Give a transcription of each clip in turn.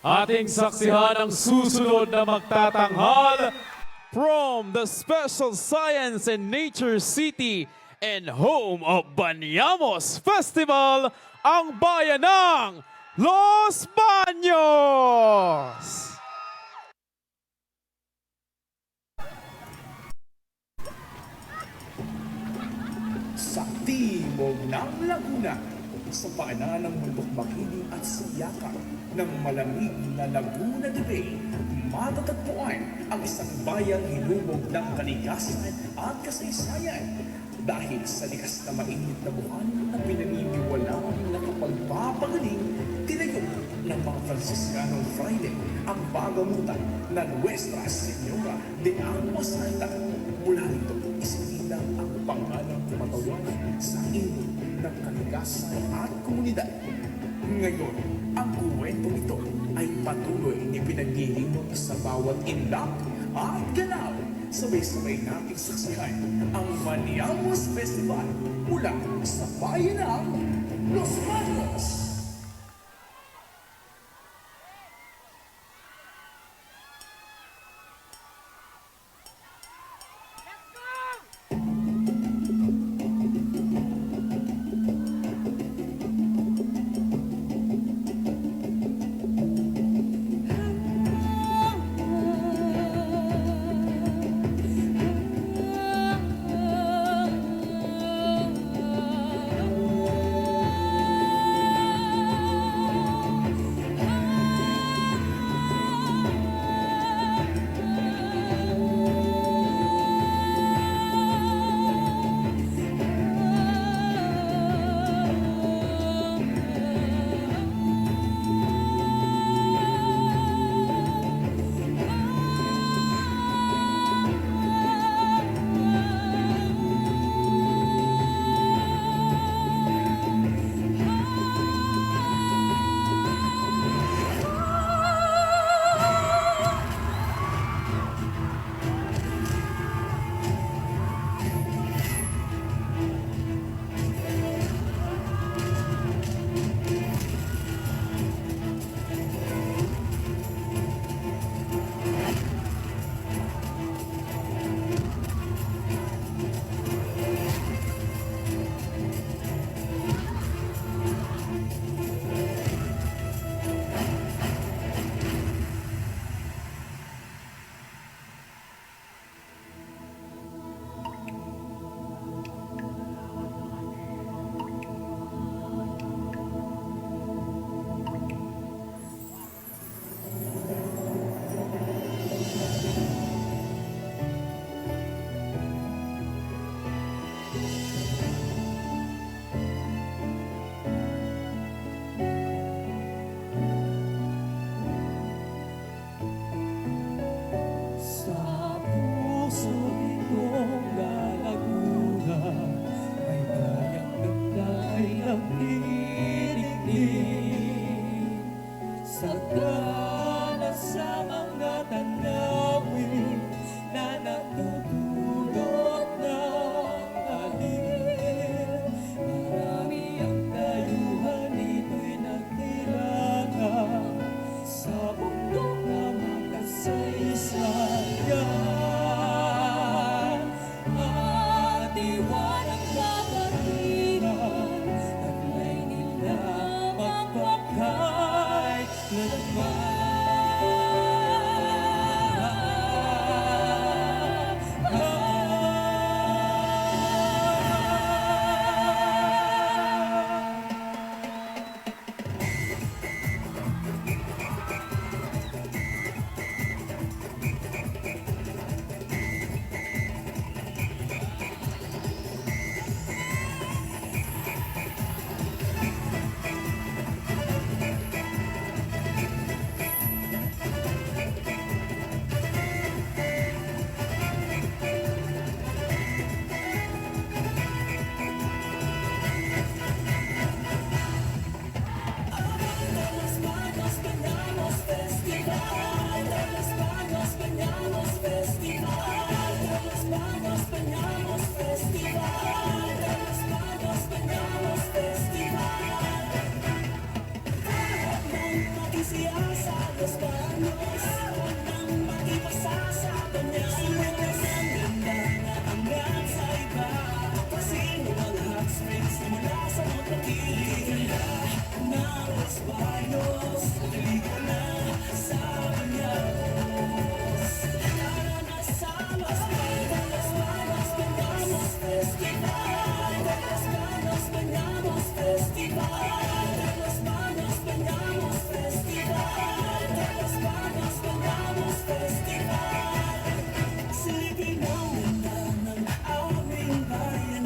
Ating saksihan ang susunod na magtatanghal from the Special Science and Nature City and home of Baniamos Festival, ang bayan ng Los Baños! Sa timog ng Laguna, sa paanan ng bundok makiling at sa yakap ng malamig na Laguna de Bay, matatagpuan ang isang bayang hinubog ng kaligasan at kasaysayan. Dahil sa likas na mainit na buwan na pinaniniwalaan na kapagpapagaling, tinayo ng mga Franciscanong Friday ang pagamutan na Nuestra Señora de Agua Santa. Mula rito, isinilang ang pangalang kumatawanan sa ilog ng kaligasan at komunidad. Ngayon, ang kwentong ito ay patuloy ni pinaghihimot sa bawat inlap at galaw. Sabay-sabay nating saksihan ang Baniamos Festival mula sa bayan ng Los Baños.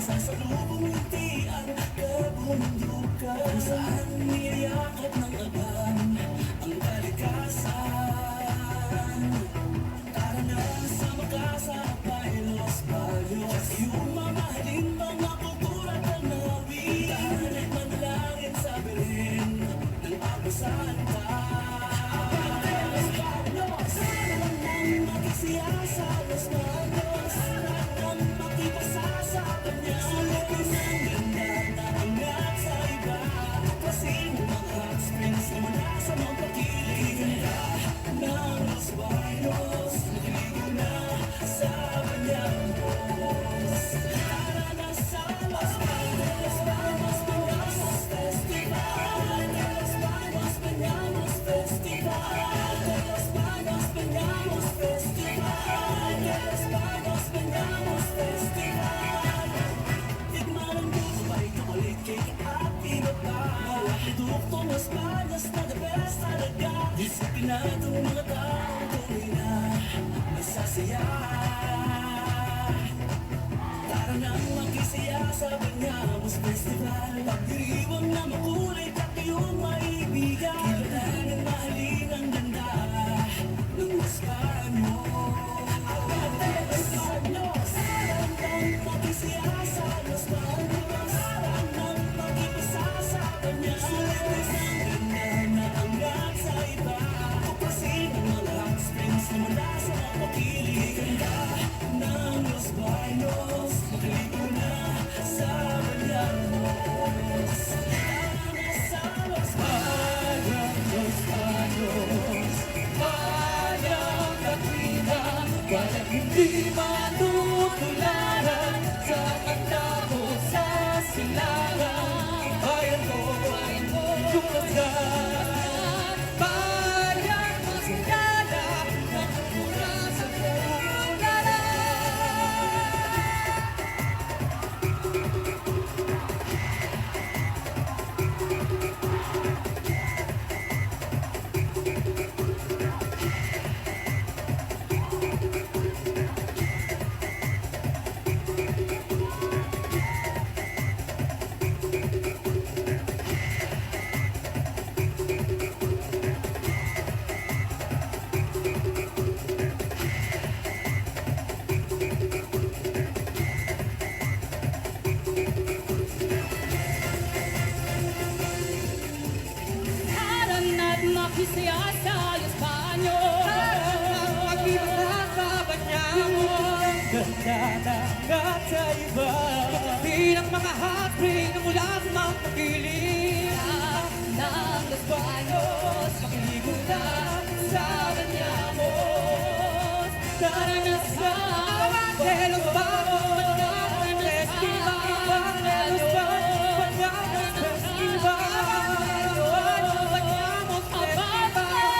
Sasalubong ngiti ang kabundukan kung saan niyayakap ng aban ang kalikasan. Tara na sama ka sa Los Baños, iyong mamahalin mga kultura at tanawin. Tahanap manalangin sa Belen ng Agua Santa. Los Baños, sarang nang magisaya sa Los Baños, sarang nang makipasa sa kanya. Sulipis ang ganda na angat sa iba, tuklasin ang mga hot springs na mula sa mga pakilig. Ganda ng Los Baños, nakiligo na sa Bañamos. Tara na sa Los Baños, Baños, Bañamos Festival. Los Baños, Bañamos Festival. Los Baños, Bañamos Festival. Los Baños, Bañamos Festival. Tikman ang gulay, chocolate cake at iba pa. Mga produkto ng Las Baños na the best talaga. Disiplinadong mga taong tunay na masasaya. Tara nang magisaya sa Bañamos Festival. Pagdiriwang na makulay at iyong maibigan. Kilalanin mahalin ang ganda ng Los Baños. Los Baños, sarang nang magisaya sa Los Baños, sarang nang makipasa sa Bañamos. Sulipis ang ganda na angat sa iba, tuklasin ang mga hot springs na mula sa mga pakilig. Ganda ng Los Baños, makaligo na sa Bañamos. Tara na sa Los Baños, Los Baños. Bayang Lakwina, walang hindi matutularan. Sa kanta mo sa silangan, bayan ko, tuklasan. Bayang masigala, nakamura sa pularan. Harang na't makisaya sa Los Baños, Makipasa sa Bañamos. Ganda na angat sa iba, tuklasin ang mga hot spring na mula sa mga pakilig. ng Los Baños, Makiligo na sa Bañamos. Tara na sa Los Baños, Bañamos Festival. Los Baños, Bañamos Festival. Bañamos Festival.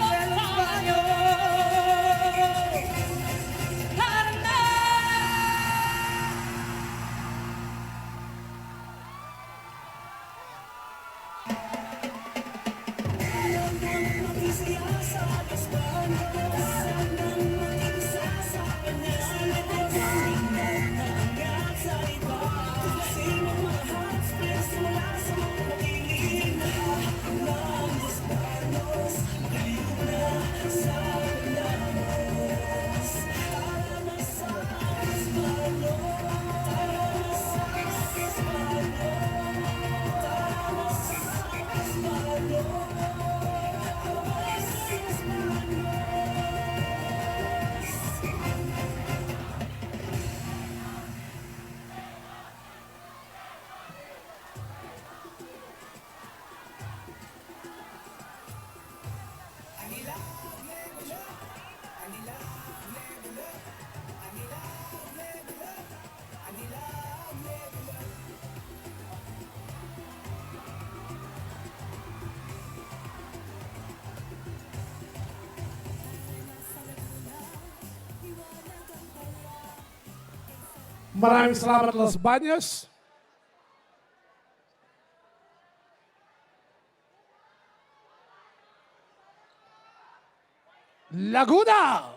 Los Baños. tara na! Maraming salamat Los Baños. Laguna!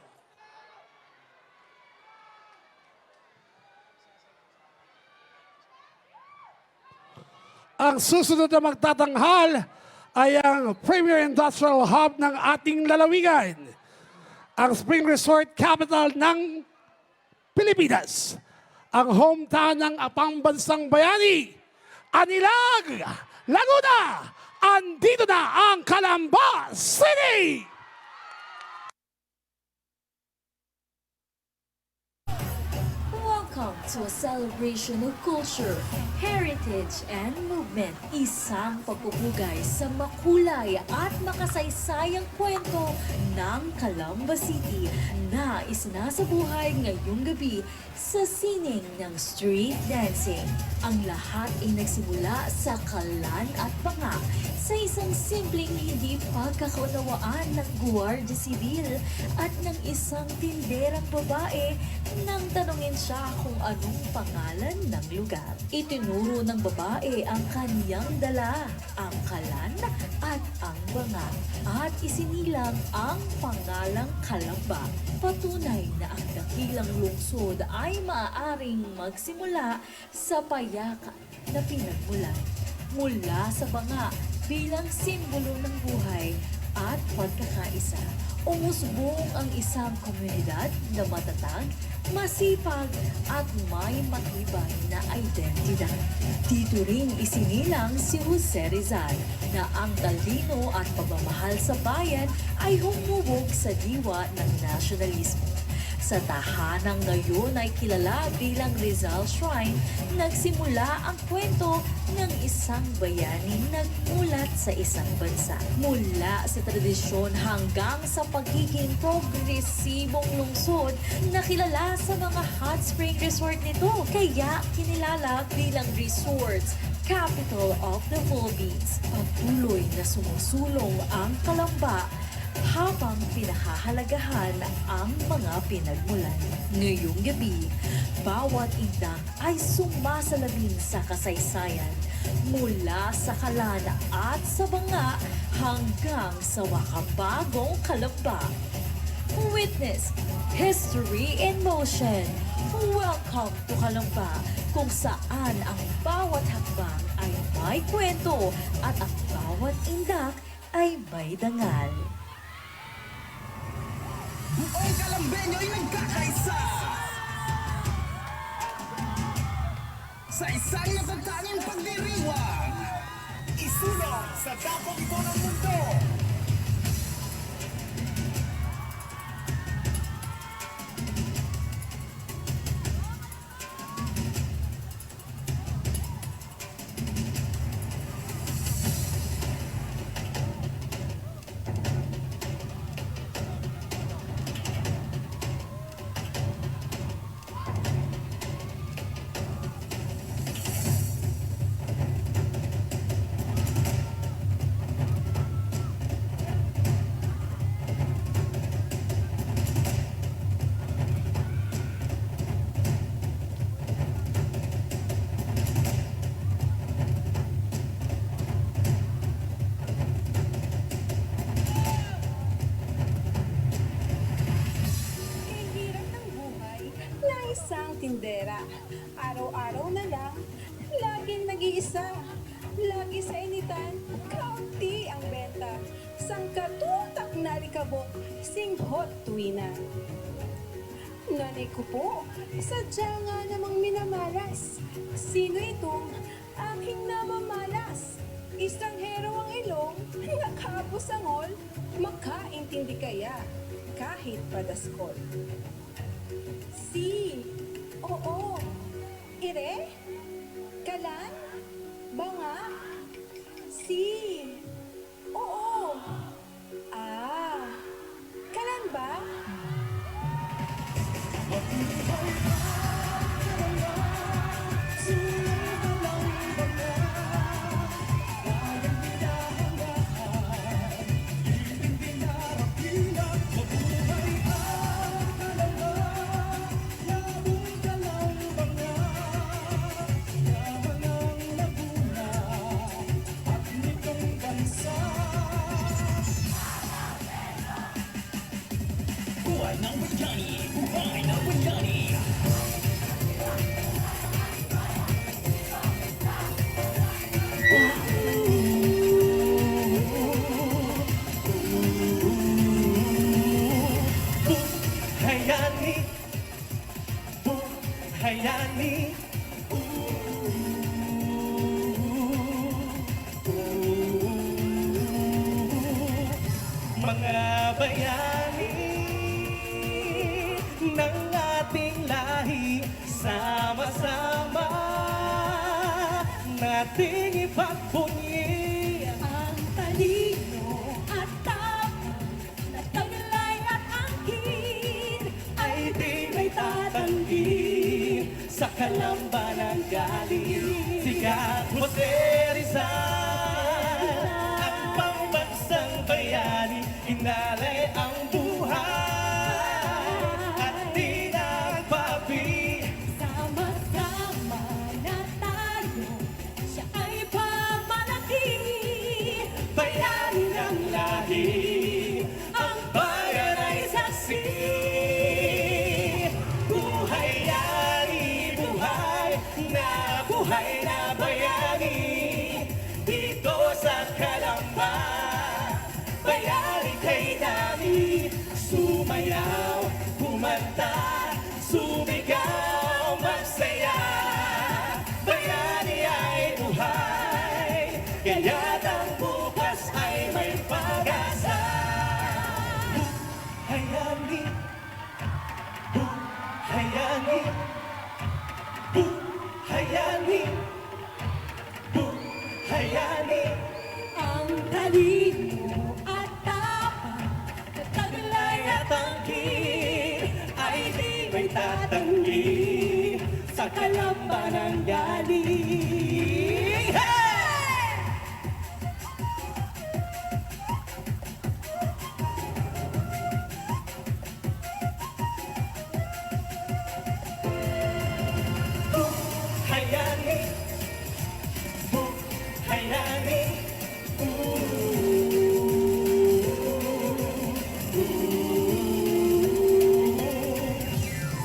Ang susunod na magtatanghal ay ang Premier Industrial Hub ng ating lalawigan, ang Spring Resort Capital ng Pilipinas, ang hometown ng pambansang bayani, Anilag, Laguna. Andito na ang Calamba City! Welcome to a celebration of culture, heritage, and movement. Isang pagpupugay sa makulay at makasaysayang kwento ng Calamba City na isinasabuhay ngayong gabi sa sining ng street dancing. Ang lahat ay nagsimula sa kalan at banga sa isang simpleng hindi pagkakaunawaan ng Guardia Civil at ng isang tinderang babae nang tanungin siya kung anong pangalan ng lugar. Itinuro ng babae ang kaniyang dala, ang kalan at ang banga, at isinilang ang pangalang Calamba. Patunay na ang dakilang lungsod ay maaaring magsimula sa payakan na pinagmulan mula sa banga bilang simbolo ng buhay at pagkakaisa. Umusbong ang isang komunidad na matatag, masipag at may matibay na identidad. Dito rin isinilang si Jose Rizal na ang talino at pagmamahal sa bayan ay humubog sa diwa ng nasyonalismo. Sa tahanang ngayon ay kilala bilang Rizal Shrine, nagsimula ang kwento ng isang bayaning nagmulat sa isang bansa. Mula sa tradisyon hanggang sa pagiging progresibong lungsod na kilala sa mga hot spring resort nito. Kaya kinilala bilang resorts capital of the Philippines. Patuloy na sumusulong ang Calamba habang pinahahalagahan ang mga pinagmulan. Ngayong gabi, bawat indang ay sumasalamin sa kasaysayan mula sa kalan at sa banga hanggang sa makabagong Calamba. Witness history in motion. Welcome to Calamba, kung saan ang bawat hakbang ay may kwento at ang bawat indak ay may dangal. Buong Calambeño ay nagkakaisa sa isang natatanging pagdiriwang. Isulong sa dapong ito ng mundo. Hirap ng buhay na isang tindera. Araw-araw na lang, laging nag-iisa. Lagi sa initan, kaunti ang benta. Sangkatutak na likabok, singhot tuwina. Nanay ko po, sadya nga namang minamalas. Sino itong aking namamalas? Istanghero ang ilong, nakapusangol, makaintindi kaya kahit padaskol. Si, oo, ire, kalan, banga, si, oo, kalan ba? bayani ng ating lahi. Sama-sama nating ipagpunyi Ang talino at tapang na taglay at angkin ay di may tatanggi sa kalamba ng galing. Sikat Jose Rizal, ang pambansang bayani, inalay ang buhay at di nagpapi. Sama-sama na tayo, siya ay pamalaki. Bayani ng lahi, ang bayan ay saksi. Buhay yani, buhay na bayani, dito sa Kalamba. Bayani kay Dami, sumayaw, kumanta, sumigaw, magsaya. Bayani ay buhay, kaya't ang bukas ay may pag-asa. Hayani, hayani, hayani, hayani. Ang talino at tapang na taglay at Tangkin ay di may tatanggi sa Kalamba ng galing. Hey! Hayani, hayani,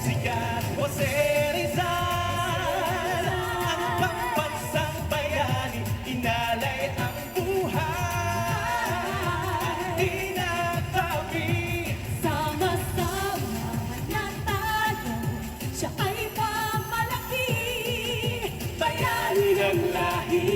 sikat Jose Rizal, ang pambansang bayani, inalay ang buhay at di nagpapi. sama-sama na tayo, siya ay pamalaki. Bayani ng lahi,